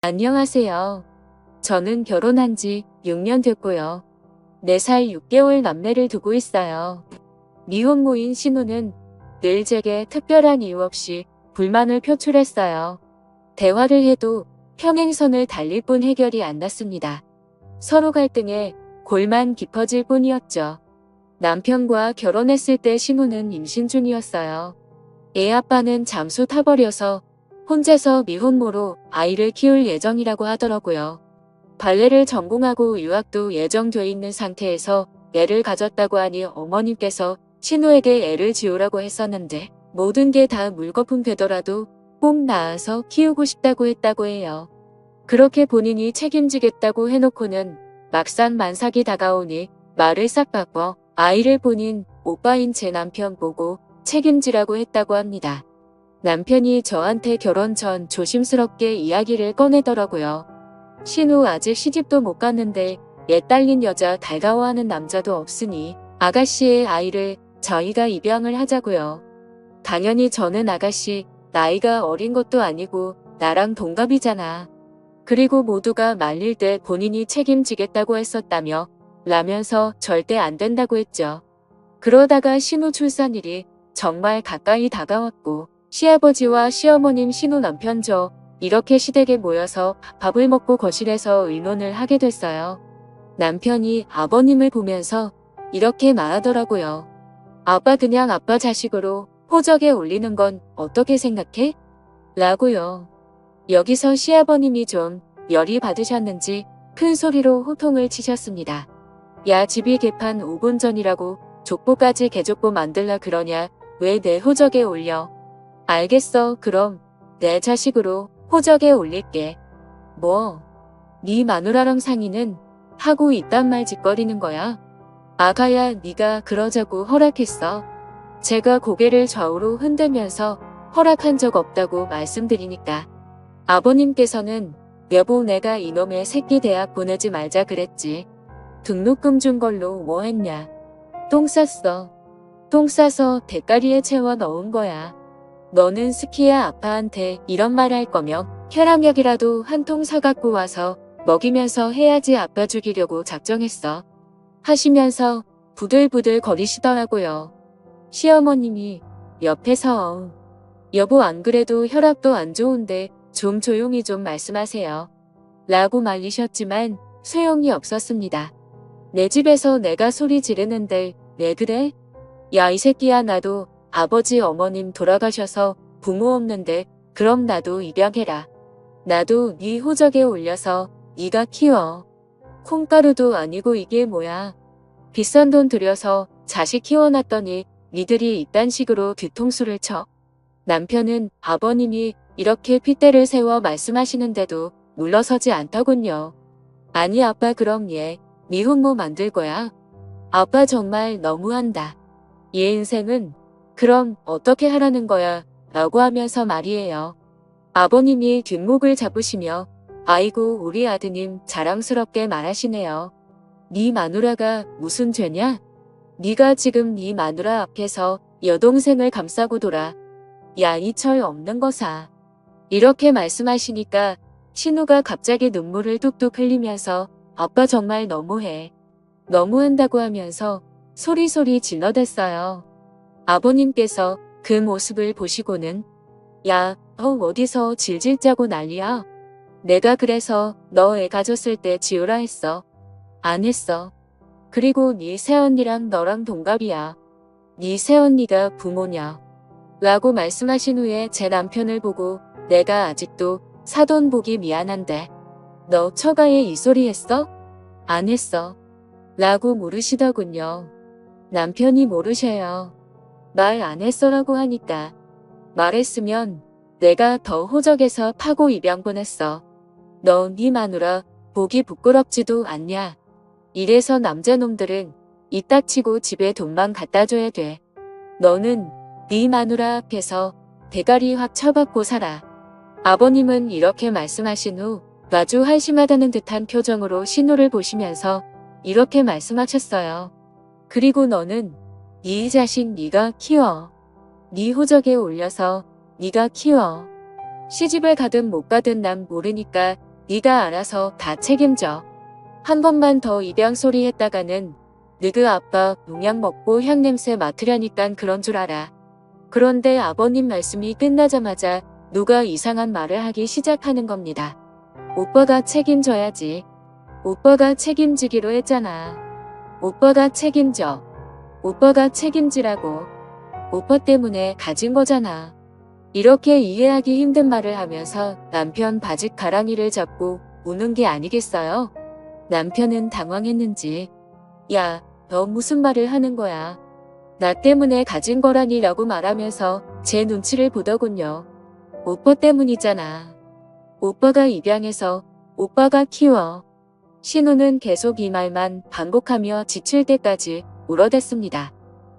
안녕하세요. 저는 결혼한 지 6년 됐고요. 4살 6개월 남매를 두고 있어요. 미혼모인 신우는 늘 제게 특별한 이유 없이 불만을 표출했어요. 대화를 해도 평행선을 달릴 뿐 해결이 안 났습니다. 서로 갈등에 골만 깊어질 뿐이었죠. 남편과 결혼했을 때 신우는 임신 중이었어요. 애 아빠는 잠수 타버려서 혼자서 미혼모로 아이를 키울 예정이라고 하더라고요. 발레를 전공하고 유학도 예정돼 있는 상태에서 애를 가졌다고 하니 어머님께서 신우에게 애를 지우라고 했었는데 모든 게 다 물거품 되더라도 꼭 낳아서 키우고 싶다고 했다고 해요. 그렇게 본인이 책임지겠다고 해놓고는 막상 만삭이 다가오니 말을 싹 바꿔 아이를 본인 오빠인 제 남편 보고 책임지라고 했다고 합니다. 남편이 저한테 결혼 전 조심스럽게 이야기를 꺼내더라고요. 신우 아직 시집도 못 갔는데 얘 딸린 여자 달가워하는 남자도 없으니 아가씨의 아이를 저희가 입양을 하자고요. 당연히 저는 아가씨 나이가 어린 것도 아니고 나랑 동갑이잖아. 그리고 모두가 말릴 때 본인이 책임지겠다고 했었다며 라면서 절대 안 된다고 했죠. 그러다가 신우 출산일이 정말 가까이 다가왔고 시아버지와 시어머님 신우 남편 저 이렇게 시댁에 모여서 밥을 먹고 거실에서 의논을 하게 됐어요. 남편이 아버님을 보면서 이렇게 말하더라고요. 아빠 그냥 아빠 자식으로 호적에 올리는 건 어떻게 생각해? 라고요. 여기서 시아버님이 좀 열이 받으셨는지 큰 소리로 호통을 치셨습니다. 야 집이 개판 5분 전이라고 족보까지 개족보 만들라 그러냐 왜 내 호적에 올려? 알겠어 그럼 내 자식으로 호적에 올릴게. 뭐? 네 마누라랑 상의는 하고 이딴 말 짓거리는 거야? 아가야 네가 그러자고 허락했어. 제가 고개를 좌우로 흔들면서 허락한 적 없다고 말씀드리니까 아버님께서는 여보 내가 이놈의 새끼 대학 보내지 말자 그랬지. 등록금 준 걸로 뭐 했냐. 똥 쌌어. 똥 싸서 대가리에 채워 넣은 거야. 너는 스키야 아빠한테 이런 말 할 거면 혈압약이라도 한 통 사갖고 와서 먹이면서 해야지 아빠 죽이려고 작정했어. 하시면서 부들부들 거리시더라고요. 시어머님이 옆에서 여보 안 그래도 혈압도 안 좋은데 좀 조용히 좀 말씀하세요. 라고 말리셨지만 소용이 없었습니다. 내 집에서 내가 소리 지르는데 왜 그래? 야 이 새끼야 나도 아버지 어머님 돌아가셔서 부모 없는데 그럼 나도 입양해라. 나도 네 호적에 올려서 네가 키워. 콩가루도 아니고 이게 뭐야. 비싼 돈 들여서 자식 키워놨더니 니들이 이딴 식으로 뒤통수를 쳐. 남편은 아버님이 이렇게 핏대를 세워 말씀하시는데도 물러서지 않더군요. 아니 아빠 그럼 얘 미혼모 만들 거야? 아빠 정말 너무한다. 얘 인생은 그럼 어떻게 하라는 거야? 라고 하면서 말이에요. 아버님이 뒷목을 잡으시며 아이고 우리 아드님 자랑스럽게 말하시네요. 네 마누라가 무슨 죄냐? 네가 지금 네 마누라 앞에서 여동생을 감싸고 돌아. 야 이 철 없는 거사. 이렇게 말씀하시니까 신우가 갑자기 눈물을 뚝뚝 흘리면서 아빠 정말 너무해. 너무한다고 하면서 소리소리 질러댔어요. 아버님께서 그 모습을 보시고는 야, 어디서 질질 짜고 난리야? 내가 그래서 너 애 가졌을 때 지우라 했어. 안 했어. 그리고 네 새언니랑 너랑 동갑이야. 네 새언니가 부모냐. 라고 말씀하신 후에 제 남편을 보고 내가 아직도 사돈 보기 미안한데 너 처가에 이 소리 했어? 안 했어. 라고 물으시더군요. 남편이 모르셔요. 말 안 했어라고 하니까 말했으면 내가 더 호적에서 파고 입양 보냈어. 너 네 마누라 보기 부끄럽지도 않냐. 이래서 남자놈들은 이따치고 집에 돈만 갖다 줘야 돼. 너는 네 마누라 앞에서 대가리 확 쳐박고 살아. 아버님은 이렇게 말씀하신 후 아주 한심하다는 듯한 표정으로 신우를 보시면서 이렇게 말씀하셨어요. 그리고 너는 네 자식 네가 키워. 네 호적에 올려서 네가 키워. 시집을 가든 못 가든 난 모르니까 네가 알아서 다 책임져. 한 번만 더 입양 소리 했다가는 너희 아빠 농약 먹고 향냄새 맡으려니깐 그런 줄 알아. 그런데 아버님 말씀이 끝나자마자 누가 이상한 말을 하기 시작하는 겁니다. 오빠가 책임져야지. 오빠가 책임지기로 했잖아. 오빠가 책임져. 오빠가 책임지라고. 오빠 때문에 가진 거잖아. 이렇게 이해하기 힘든 말을 하면서 남편 바지 가랑이를 잡고 우는 게 아니겠어요? 남편은 당황했는지 야, 너 무슨 말을 하는 거야? 나 때문에 가진 거라니 라고 말하면서 제 눈치를 보더군요. 오빠 때문이잖아. 오빠가 입양해서 오빠가 키워. 신우는 계속 이 말만 반복하며 지칠 때까지 울어댔습니다.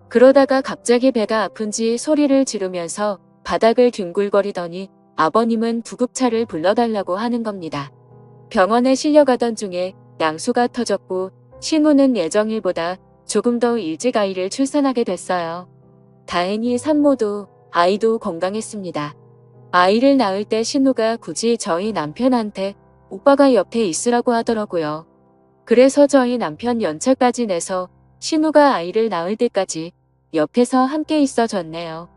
그러다가 갑자기 배가 아픈지 소리를 지르면서 바닥을 뒹굴거리더니 아버님은 구급차를 불러달라고 하는 겁니다. 병원에 실려가던 중에 양수가 터졌고 신우는 예정일보다 조금 더 일찍 아이를 출산하게 됐어요. 다행히 산모도 아이도 건강했습니다. 아이를 낳을 때 신우가 굳이 저희 남편한테 오빠가 옆에 있으라고 하더라고요. 그래서 저희 남편 연차까지 내서 신우가 아이를 낳을 때까지 옆에서 함께 있어줬네요.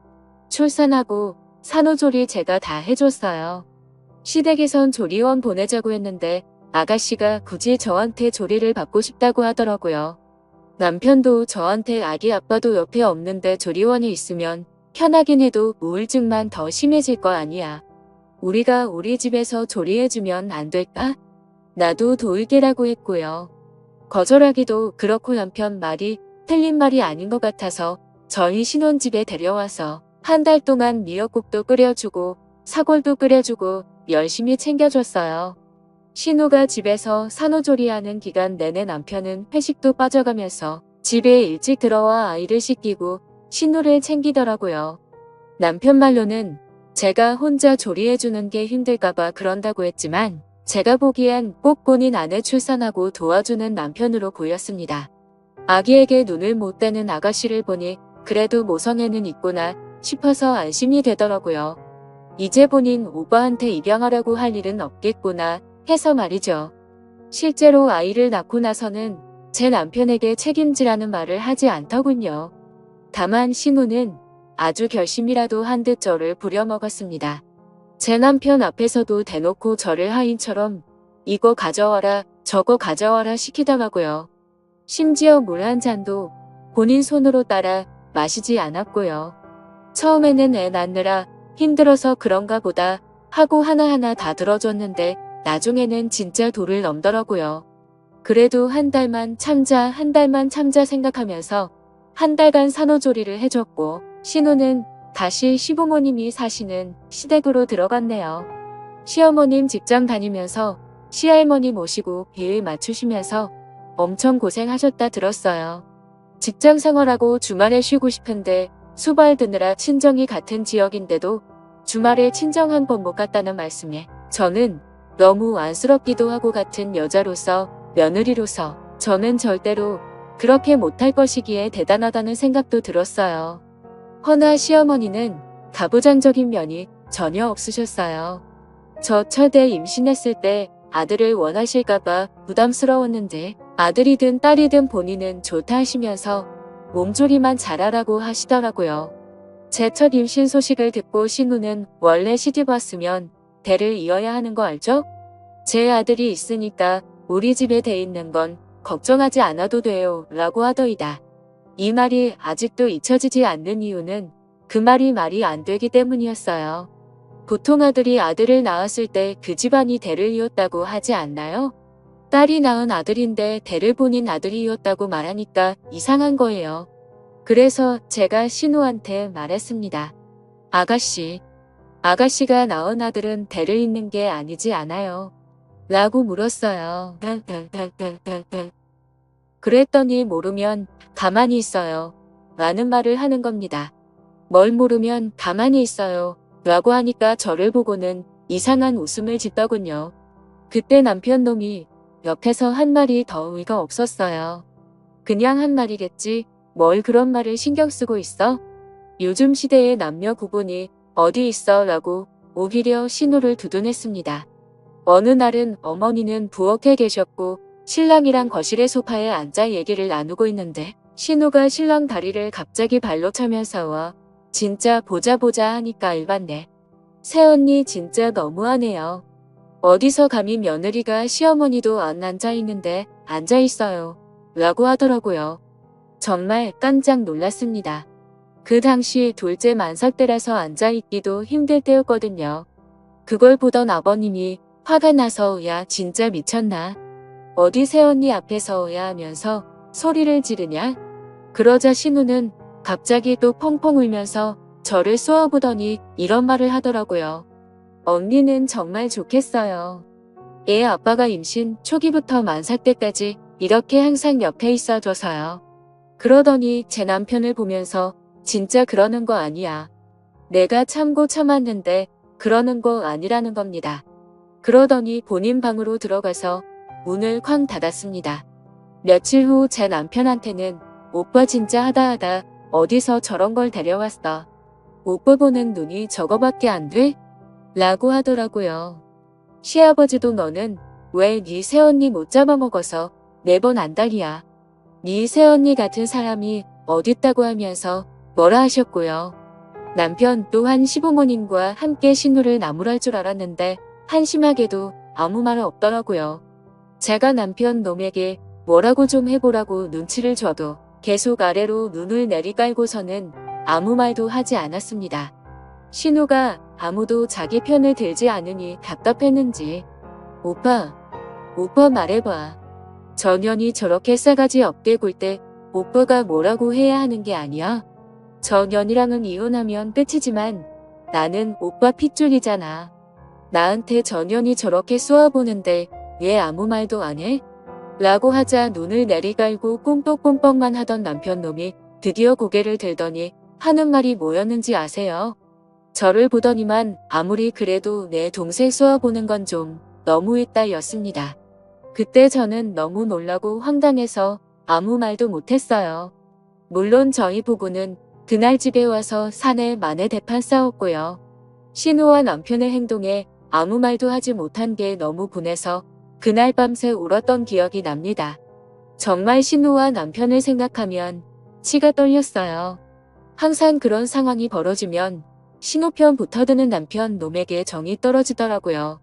출산하고 산후조리 제가 다 해줬어요. 시댁에선 조리원 보내자고 했는데 아가씨가 굳이 저한테 조리를 받고 싶다고 하더라고요. 남편도 저한테 아기 아빠도 옆에 없는데 조리원에 있으면 편하긴 해도 우울증만 더 심해질 거 아니야. 우리가 우리 집에서 조리해주면 안 될까? 나도 도울게라고 했고요. 거절하기도 그렇고 남편 말이 틀린 말이 아닌 것 같아서 저희 신혼집에 데려와서 한 달 동안 미역국도 끓여주고 사골도 끓여주고 열심히 챙겨줬어요. 신우가 집에서 산후조리하는 기간 내내 남편은 회식도 빠져가면서 집에 일찍 들어와 아이를 씻기고 신우를 챙기더라고요. 남편 말로는 제가 혼자 조리해주는 게 힘들까봐 그런다고 했지만 제가 보기엔 꼭 본인 아내 출산하고 도와주는 남편으로 보였습니다. 아기에게 눈을 못 떼는 아가씨를 보니 그래도 모성애는 있구나 싶어서 안심이 되더라고요. 이제 본인 오빠한테 입양하라고 할 일은 없겠구나 해서 말이죠. 실제로 아이를 낳고 나서는 제 남편에게 책임지라는 말을 하지 않더군요. 다만 신우는 아주 결심이라도 한 듯 저를 부려먹었습니다. 제 남편 앞에서도 대놓고 저를 하인처럼 이거 가져와라 저거 가져와라 시키더라고요. 심지어 물 한 잔도 본인 손으로 따라 마시지 않았고요. 처음에는 애 낳느라 힘들어서 그런가 보다 하고 하나하나 다 들어줬는데 나중에는 진짜 도를 넘더라고요. 그래도 한 달만 참자 생각하면서 한 달간 산후조리를 해줬고 신우는 다시 시부모님이 사시는 시댁으로 들어갔네요. 시어머님 직장 다니면서 시할머니 모시고 비일 맞추시면서 엄청 고생하셨다 들었어요. 직장 생활하고 주말에 쉬고 싶은데 수발 드느라 친정이 같은 지역인데도 주말에 친정 한 번 못 갔다는 말씀에 저는 너무 안쓰럽기도 하고 같은 여자로서 며느리로서 저는 절대로 그렇게 못할 것이기에 대단하다는 생각도 들었어요. 허나 시어머니는 가부장적인 면이 전혀 없으셨어요. 저 철대 임신했을 때 아들을 원하실까봐 부담스러웠는데 아들이든 딸이든 본인은 좋다 하시면서 몸조리만 잘하라고 하시더라고요. 제 첫 임신 소식을 듣고 신우는 원래 시집 왔으면 대를 이어야 하는 거 알죠? 제 아들이 있으니까 우리 집에 돼 있는 건 걱정하지 않아도 돼요 라고 하더이다. 이 말이 아직도 잊혀지지 않는 이유는 그 말이 안 되기 때문이었어요. 보통 아들을 낳았을 때 그 집안이 대를 이었다고 하지 않나요? 딸이 낳은 아들인데 대를 본인 아들이 이었다고 말하니까 이상한 거예요. 그래서 제가 신우한테 말했습니다. 아가씨가 낳은 아들은 대를 잇는 게 아니지 않아요? 라고 물었어요. 그랬더니 모르면 가만히 있어요. 라는 말을 하는 겁니다. 뭘 모르면 가만히 있어요. 라고 하니까 저를 보고는 이상한 웃음을 짓더군요. 그때 남편 놈이 옆에서 한 말이 더 의의가 없었어요. 그냥 한 말이겠지. 뭘 그런 말을 신경 쓰고 있어? 요즘 시대의 남녀 구분이 어디 있어? 라고 오히려 신우를 두둔했습니다. 어느 날은 어머니는 부엌에 계셨고 신랑이랑 거실의 소파에 앉아 얘기를 나누고 있는데 신우가 신랑 다리를 갑자기 발로 차면서 와 진짜 보자 하니까 알봤네. 새언니 진짜 너무하네요. 어디서 감히 며느리가 시어머니도 안 앉아있는데 앉아있어요. 라고 하더라고요. 정말 깜짝 놀랐습니다. 그 당시 둘째 만삭 때라서 앉아있기도 힘들 때였거든요. 그걸 보던 아버님이 화가 나서 야 진짜 미쳤나? 어디 새언니 앞에서야 하면서 소리를 지르냐? 그러자 신우는 갑자기 또 펑펑 울면서 저를 쏘아보더니 이런 말을 하더라고요. 언니는 정말 좋겠어요. 애 아빠가 임신 초기부터 만삭 때까지 이렇게 항상 옆에 있어줘서요. 그러더니 제 남편을 보면서 진짜 그러는 거 아니야. 내가 참고 참았는데 그러는 거 아니라는 겁니다. 그러더니 본인 방으로 들어가서 문을 쾅 닫았습니다. 며칠 후 제 남편한테는 오빠 진짜 하다 어디서 저런 걸 데려왔어. 오빠 보는 눈이 저거밖에 안 돼? 라고 하더라고요. 시아버지도 너는 왜 네 새언니 못 잡아먹어서 매번 안달이야. 네 새언니 같은 사람이 어딨다고 하면서 뭐라 하셨고요. 남편 또한 시부모님과 함께 신우를 나무랄 줄 알았는데 한심하게도 아무 말 없더라고요. 제가 남편 놈에게 뭐라고 좀 해보라고 눈치를 줘도 계속 아래로 눈을 내리깔고서는 아무 말도 하지 않았습니다. 신우가 아무도 자기 편을 들지 않으니 답답했는지 오빠 말해봐. 전현이 저렇게 싸가지 없게 굴 때 오빠가 뭐라고 해야 하는 게 아니야? 전현이랑은 이혼하면 끝이지만 나는 오빠 핏줄이잖아. 나한테 전현이 저렇게 쏘아보는데 왜 아무 말도 안 해? 라고 하자 눈을 내리깔고 꼼뻑꼼뻑만 하던 남편놈이 드디어 고개를 들더니 하는 말이 뭐였는지 아세요? 저를 보더니만 아무리 그래도 내 동생 쏘아보는 건 좀 너무했다 였습니다. 그때 저는 너무 놀라고 황당해서 아무 말도 못했어요. 물론 저희 부부는 그날 집에 와서 사내 만에 대판 싸웠고요. 신우와 남편의 행동에 아무 말도 하지 못한 게 너무 분해서 그날 밤새 울었던 기억이 납니다. 정말 신우와 남편을 생각하면 치가 떨렸어요. 항상 그런 상황이 벌어지면 신우 편 붙어드는 남편 놈에게 정이 떨어지더라고요.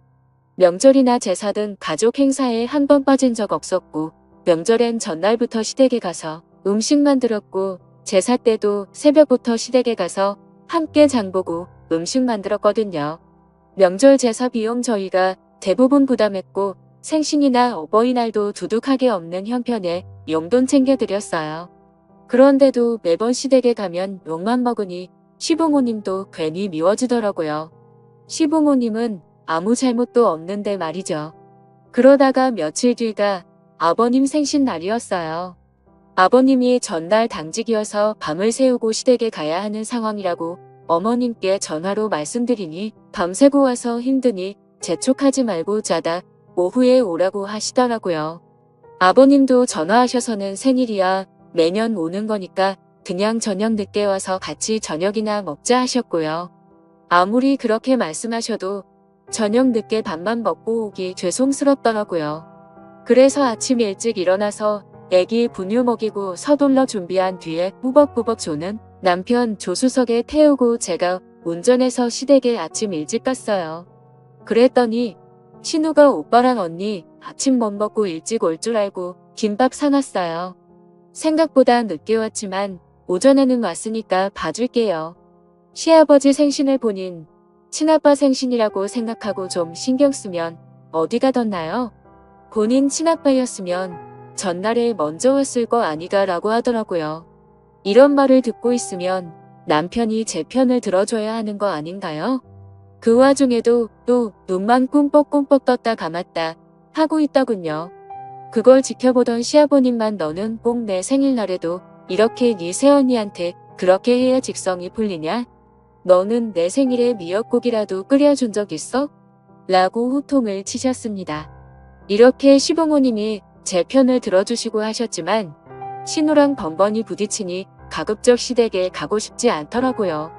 명절이나 제사 등 가족 행사에 한 번 빠진 적 없었고 명절엔 전날부터 시댁에 가서 음식 만들었고 제사 때도 새벽부터 시댁에 가서 함께 장보고 음식 만들었거든요. 명절 제사 비용 저희가 대부분 부담했고 생신이나 어버이날도 두둑하게 없는 형편에 용돈 챙겨드렸어요. 그런데도 매번 시댁에 가면 욕만 먹으니 시부모님도 괜히 미워지더라고요. 시부모님은 아무 잘못도 없는데 말이죠. 그러다가 며칠 뒤가 아버님 생신날이었어요. 아버님이 전날 당직이어서 밤을 새우고 시댁에 가야 하는 상황이라고 어머님께 전화로 말씀드리니 밤새고 와서 힘드니 재촉하지 말고 자다 오후에 오라고 하시더라고요. 아버님도 전화하셔서는 생일이야 매년 오는 거니까 그냥 저녁 늦게 와서 같이 저녁이나 먹자 하셨고요. 아무리 그렇게 말씀하셔도 저녁 늦게 밥만 먹고 오기 죄송스럽더라고요. 그래서 아침 일찍 일어나서 애기 분유 먹이고 서둘러 준비한 뒤에 꾸벅꾸벅 조는 남편 조수석에 태우고 제가 운전해서 시댁에 아침 일찍 갔어요. 그랬더니 신우가 오빠랑 언니 아침 못 먹고 일찍 올 줄 알고 김밥 사놨어요. 생각보다 늦게 왔지만 오전에는 왔으니까 봐줄게요. 시아버지 생신을 본인 친아빠 생신이라고 생각하고 좀 신경 쓰면 어디 가뒀나요? 본인 친아빠였으면 전날에 먼저 왔을 거 아니가 라고 하더라고요. 이런 말을 듣고 있으면 남편이 제 편을 들어줘야 하는 거 아닌가요? 그 와중에도 또 눈만 꿈뻑꿈뻑 떴다 감았다 하고 있더군요. 그걸 지켜보던 시아버님만 너는 꼭 내 생일날에도 이렇게 네 새언니한테 그렇게 해야 직성이 풀리냐? 너는 내 생일에 미역국이라도 끓여준 적 있어? 라고 호통을 치셨습니다. 이렇게 시부모님이 제 편을 들어주시고 하셨지만 신우랑 번번이 부딪히니 가급적 시댁에 가고 싶지 않더라고요.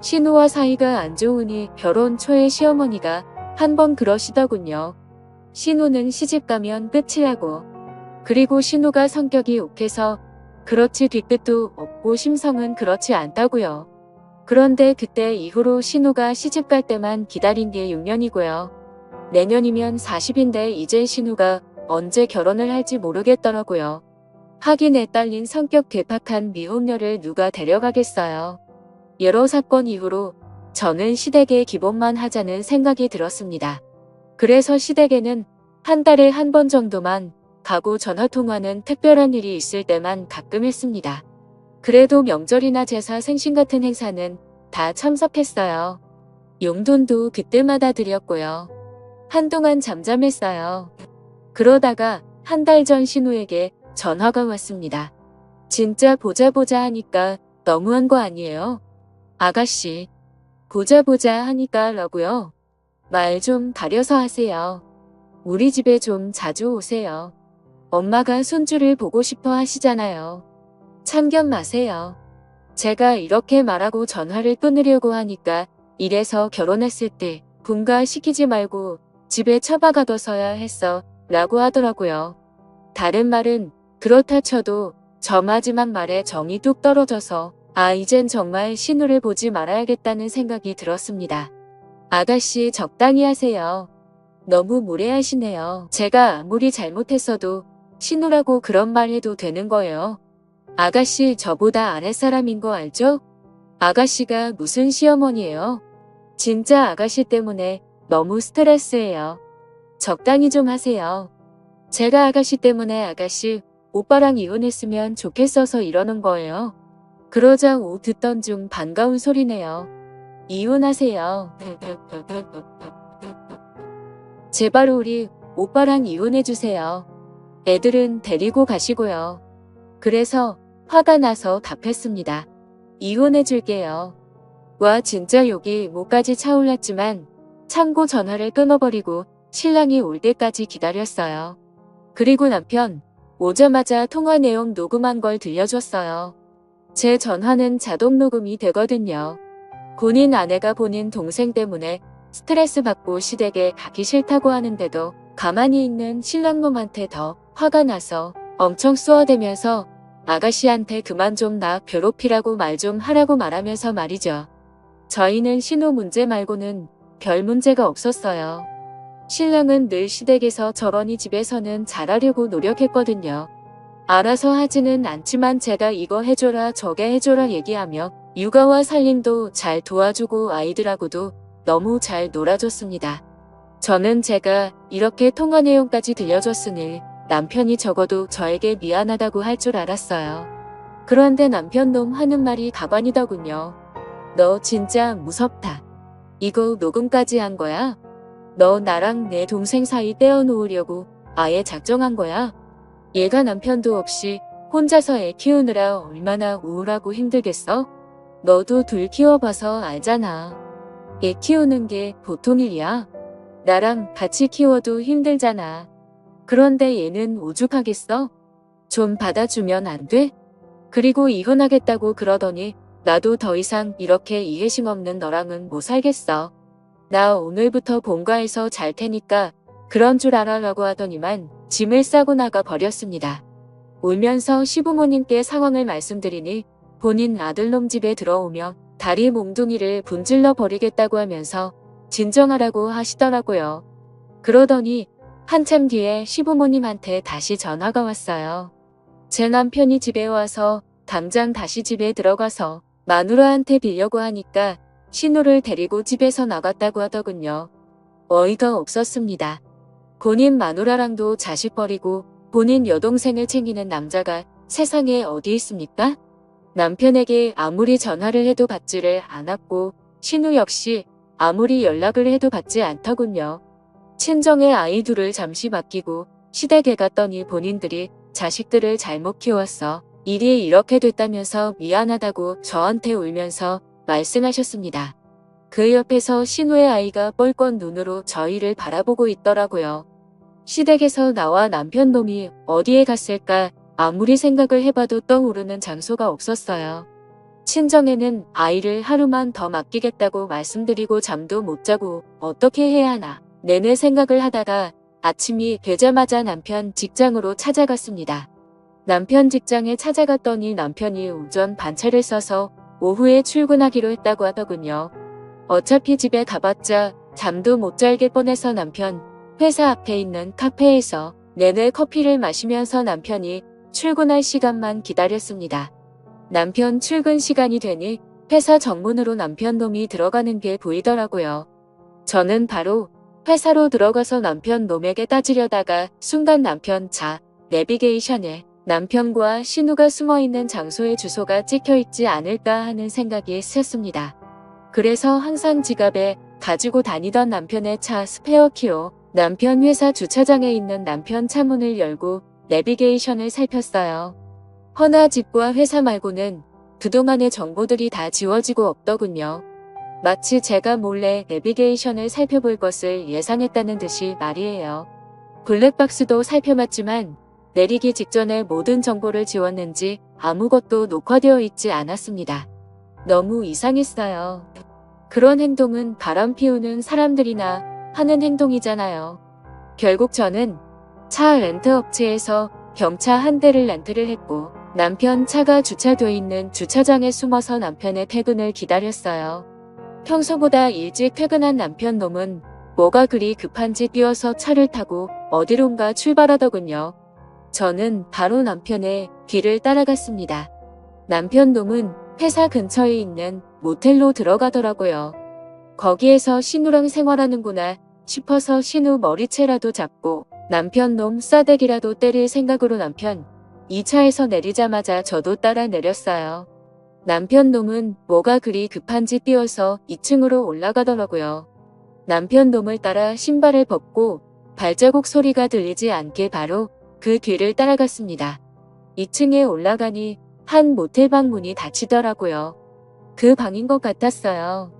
신우와 사이가 안 좋으니 결혼 초에 시어머니가 한 번 그러시더군요. 신우는 시집가면 끝이라고. 그리고 신우가 성격이 욱해서 그렇지 뒤끝도 없고 심성은 그렇지 않다고요. 그런데 그때 이후로 신우가 시집갈 때만 기다린 게 6년이고요. 내년이면 40인데 이제 신우가 언제 결혼을 할지 모르겠더라고요. 하긴 애 딸린 성격 괴팍한 미혼녀를 누가 데려가겠어요. 여러 사건 이후로 저는 시댁에 기본만 하자는 생각이 들었습니다. 그래서 시댁에는 한 달에 한 번 정도만 가고 전화통화는 특별한 일이 있을 때만 가끔 했습니다. 그래도 명절이나 제사 생신 같은 행사는 다 참석했어요. 용돈도 그때마다 드렸고요. 한동안 잠잠했어요. 그러다가 한 달 전 신우에게 전화가 왔습니다. 진짜 보자 하니까 너무한 거 아니에요? 아가씨, 보자 하니까 라고요? 말 좀 가려서 하세요. 우리 집에 좀 자주 오세요. 엄마가 손주를 보고 싶어 하시잖아요. 참견 마세요. 제가 이렇게 말하고 전화를 끊으려고 하니까 이래서 결혼했을 때 분가시키지 말고 집에 처박아둬서야 했어 라고 하더라고요. 다른 말은 그렇다 쳐도 저 마지막 말에 정이 뚝 떨어져서 이젠 정말 신우를 보지 말아야겠다는 생각이 들었습니다. 아가씨 적당히 하세요. 너무 무례하시네요. 제가 아무리 잘못했어도 신우라고 그런 말 해도 되는 거예요. 아가씨 저보다 아랫사람인 거 알죠? 아가씨가 무슨 시어머니예요? 진짜 아가씨 때문에 너무 스트레스예요. 적당히 좀 하세요. 제가 아가씨 때문에 아가씨 오빠랑 이혼했으면 좋겠어서 이러는 거예요. 그러자 듣던 중 반가운 소리네요. 이혼하세요. 제발 우리 오빠랑 이혼해주세요. 애들은 데리고 가시고요. 그래서 화가 나서 답했습니다. 이혼해줄게요. 와 진짜 욕이 목까지 차올랐지만 참고 전화를 끊어버리고 신랑이 올 때까지 기다렸어요. 그리고 남편 오자마자 통화 내용 녹음한 걸 들려줬어요. 제 전화는 자동 녹음이 되거든요. 본인 아내가 본인 동생 때문에 스트레스 받고 시댁에 가기 싫다고 하는데도 가만히 있는 신랑놈한테 더 화가 나서 엄청 쏘아대면서 아가씨한테 그만 좀 나 괴롭히라고 말 좀 하라고 말하면서 말이죠. 저희는 신우 문제 말고는 별 문제가 없었어요. 신랑은 늘 시댁에서 저러니 집에서는 잘하려고 노력했거든요. 알아서 하지는 않지만 제가 이거 해줘라 저게 해줘라 얘기하며 육아와 살림도 잘 도와주고 아이들하고도 너무 잘 놀아줬습니다. 저는 제가 이렇게 통화 내용까지 들려줬으니 남편이 적어도 저에게 미안하다고 할 줄 알았어요. 그런데 남편 놈 하는 말이 가관이더군요. 너 진짜 무섭다. 이거 녹음까지 한 거야? 너 나랑 내 동생 사이 떼어놓으려고 아예 작정한 거야? 얘가 남편도 없이 혼자서 애 키우느라 얼마나 우울하고 힘들겠어? 너도 둘 키워봐서 알잖아. 애 키우는 게 보통 일이야. 나랑 같이 키워도 힘들잖아. 그런데 얘는 오죽하겠어? 좀 받아주면 안 돼? 그리고 이혼하겠다고 그러더니 나도 더 이상 이렇게 이해심 없는 너랑은 못 살겠어. 나 오늘부터 본가에서 잘 테니까 그런 줄 알아라고 하더니만 짐을 싸고 나가 버렸습니다. 울면서 시부모님께 상황을 말씀드리니 본인 아들놈 집에 들어오며 다리 몽둥이를 분질러 버리겠다고 하면서 진정하라고 하시더라고요. 그러더니 한참 뒤에 시부모님한테 다시 전화가 왔어요. 제 남편이 집에 와서 당장 다시 집에 들어가서 마누라한테 빌려고 하니까 신우를 데리고 집에서 나갔다고 하더군요. 어이가 없었습니다. 본인 마누라랑도 자식 버리고 본인 여동생을 챙기는 남자가 세상에 어디 있습니까? 남편에게 아무리 전화를 해도 받지를 않았고 신우 역시 아무리 연락을 해도 받지 않더군요. 친정에 아이 둘을 잠시 맡기고 시댁에 갔더니 본인들이 자식들을 잘못 키웠어. 일이 이렇게 됐다면서 미안하다고 저한테 울면서 말씀하셨습니다. 그 옆에서 신우의 아이가 뻘건 눈으로 저희를 바라보고 있더라고요. 시댁에서 나와 남편 놈이 어디에 갔을까 아무리 생각을 해봐도 떠오르는 장소가 없었어요. 친정에는 아이를 하루만 더 맡기겠다고 말씀드리고 잠도 못 자고 어떻게 해야 하나 내내 생각을 하다가 아침이 되자마자 남편 직장으로 찾아갔습니다. 남편 직장에 찾아갔더니 남편이 오전 반차를 써서 오후에 출근하기로 했다고 하더군요. 어차피 집에 가봤자 잠도 못 잘게 뻔해서 남편 회사 앞에 있는 카페에서 내내 커피를 마시면서 남편이 출근할 시간만 기다렸습니다. 남편 출근 시간이 되니 회사 정문으로 남편 놈이 들어가는 게 보이더라고요. 저는 바로 회사로 들어가서 남편 놈에게 따지려다가 순간 남편 차 내비게이션에 남편과 신우가 숨어있는 장소의 주소가 찍혀있지 않을까 하는 생각이 스쳤습니다. 그래서 항상 지갑에 가지고 다니던 남편의 차 스페어키로 남편 회사 주차장에 있는 남편 차 문을 열고 내비게이션을 살폈어요. 허나 집과 회사 말고는 그동안의 정보들이 다 지워지고 없더군요. 마치 제가 몰래 내비게이션을 살펴볼 것을 예상했다는 듯이 말이에요. 블랙박스도 살펴봤지만 내리기 직전에 모든 정보를 지웠는지 아무것도 녹화되어 있지 않았습니다. 너무 이상했어요. 그런 행동은 바람 피우는 사람들이나 하는 행동이잖아요. 결국 저는 차 렌트 업체에서 경차 한 대를 렌트를 했고 남편 차가 주차되어 있는 주차장에 숨어서 남편의 퇴근을 기다렸어요. 평소보다 일찍 퇴근한 남편 놈은 뭐가 그리 급한지 뛰어서 차를 타고 어디론가 출발하더군요. 저는 바로 남편의 뒤를 따라갔습니다. 남편 놈은 회사 근처에 있는 모텔로 들어가더라고요. 거기에서 신우랑 생활하는구나 싶어서 신우 머리채라도 잡고 남편 놈 싸대기라도 때릴 생각으로 남편 이 차에서 내리자마자 저도 따라 내렸어요. 남편 놈은 뭐가 그리 급한지 뛰어서 2층으로 올라가더라고요. 남편 놈을 따라 신발을 벗고 발자국 소리가 들리지 않게 바로 그 뒤를 따라갔습니다. 2층에 올라가니 한 모텔방 문이 닫히더라고요. 그 방인 것 같았어요.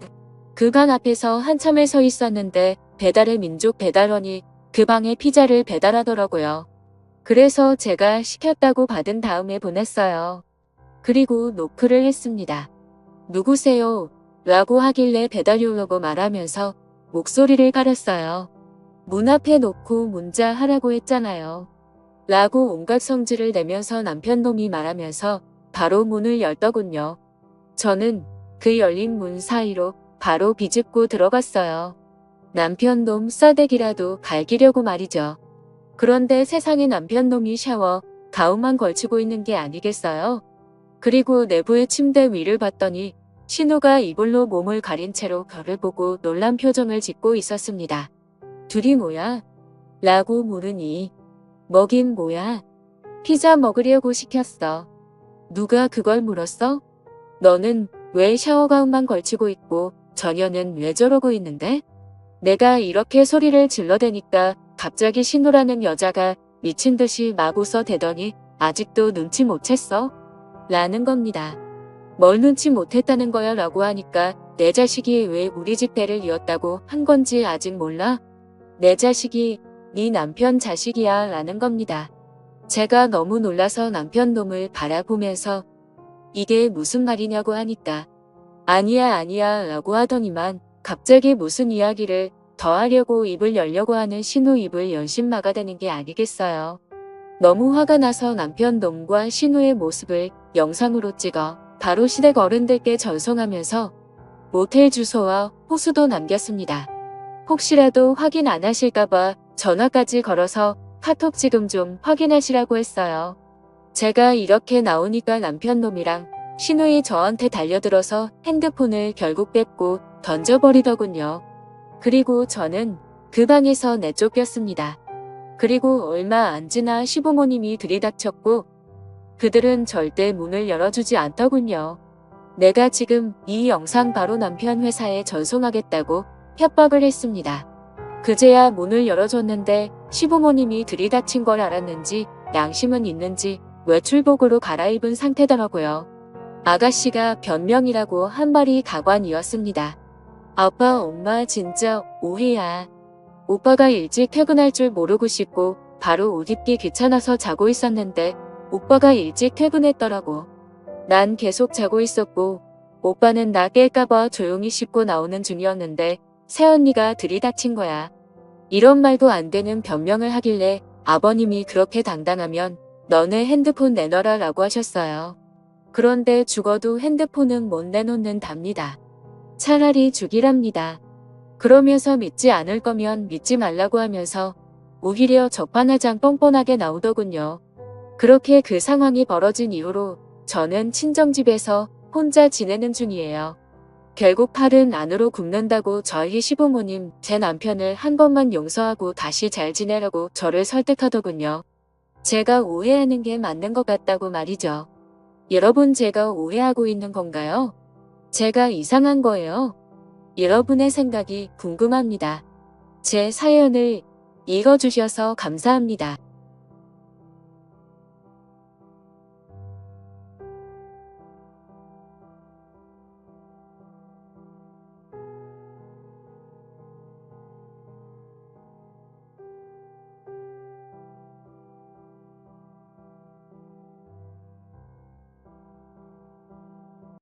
그 방 앞에서 한참을 서 있었는데 배달의 민족 배달원이 그 방에 피자를 배달하더라고요. 그래서 제가 시켰다고 받은 다음에 보냈어요. 그리고 노크를 했습니다. 누구세요? 라고 하길래 배달료라고 말하면서 목소리를 가렸어요. 문 앞에 놓고 문자 하라고 했잖아요. 라고 온갖 성질을 내면서 남편 놈이 말하면서 바로 문을 열더군요. 저는 그 열린 문 사이로 바로 비집고 들어갔어요. 남편 놈 싸대기라도 갈기려고 말이죠. 그런데 세상에 남편 놈이 샤워 가운만 걸치고 있는 게 아니겠어요? 그리고 내부의 침대 위를 봤더니 신우가 이불로 몸을 가린 채로 저를 보고 놀란 표정을 짓고 있었습니다. 둘이 뭐야? 라고 물으니 먹인 뭐야? 피자 먹으려고 시켰어. 누가 그걸 물었어? 너는 왜 샤워가운만 걸치고 있고 저녀는 왜 저러고 있는데? 내가 이렇게 소리를 질러대니까 갑자기 신우라는 여자가 미친 듯이 막 웃어대더니 아직도 눈치 못 챘어? 라는 겁니다. 뭘 눈치 못했다는 거야 라고 하니까 내 자식이 왜 우리 집 배를 이었다고 한 건지 아직 몰라? 내 자식이 네 남편 자식이야 라는 겁니다. 제가 너무 놀라서 남편 놈을 바라보면서 이게 무슨 말이냐고 하니까 아니야 라고 하더니만 갑자기 무슨 이야기를 더 하려고 입을 열려고 하는 신우 입을 연신 막아대는 게 아니겠어요. 너무 화가 나서 남편 놈과 신우의 모습을 영상으로 찍어 바로 시댁 어른들께 전송하면서 모텔 주소와 호수도 남겼습니다. 혹시라도 확인 안 하실까봐 전화까지 걸어서 카톡 지금 좀 확인하시라고 했어요. 제가 이렇게 나오니까 남편 놈이랑 신우이 저한테 달려들어서 핸드폰을 결국 뺏고 던져버리더군요. 그리고 저는 그 방에서 내쫓겼습니다. 그리고 얼마 안 지나 시부모님이 들이닥쳤고 그들은 절대 문을 열어주지 않더군요. 내가 지금 이 영상 바로 남편 회사에 전송하겠다고 협박을 했습니다. 그제야 문을 열어줬는데 시부모님이 들이닥친 걸 알았는지 양심은 있는지 외출복으로 갈아입은 상태더라고요. 아가씨가 변명이라고 한 말이 가관이었습니다. 아빠, 엄마 진짜 오해야. 오빠가 일찍 퇴근할 줄 모르고 씻고 바로 옷 입기 귀찮아서 자고 있었는데 오빠가 일찍 퇴근했더라고. 난 계속 자고 있었고 오빠는 나 깰까봐 조용히 씻고 나오는 중이었는데 새언니가 들이닥친 거야. 이런 말도 안 되는 변명을 하길래 아버님이 그렇게 당당하면 너네 핸드폰 내놔라 라고 하셨어요. 그런데 죽어도 핸드폰은 못 내놓는답니다. 차라리 죽이랍니다. 그러면서 믿지 않을 거면 믿지 말라고 하면서 오히려 적반하장 뻔뻔하게 나오더군요. 그렇게 그 상황이 벌어진 이후로 저는 친정집에서 혼자 지내는 중이에요. 결국 팔은 안으로 굽는다고 저희 시부모님 제 남편을 한 번만 용서하고 다시 잘 지내라고 저를 설득하더군요. 제가 오해하는 게 맞는 것 같다고 말이죠. 여러분 제가 오해하고 있는 건가요? 제가 이상한 거예요? 여러분의 생각이 궁금합니다. 제 사연을 읽어주셔서 감사합니다.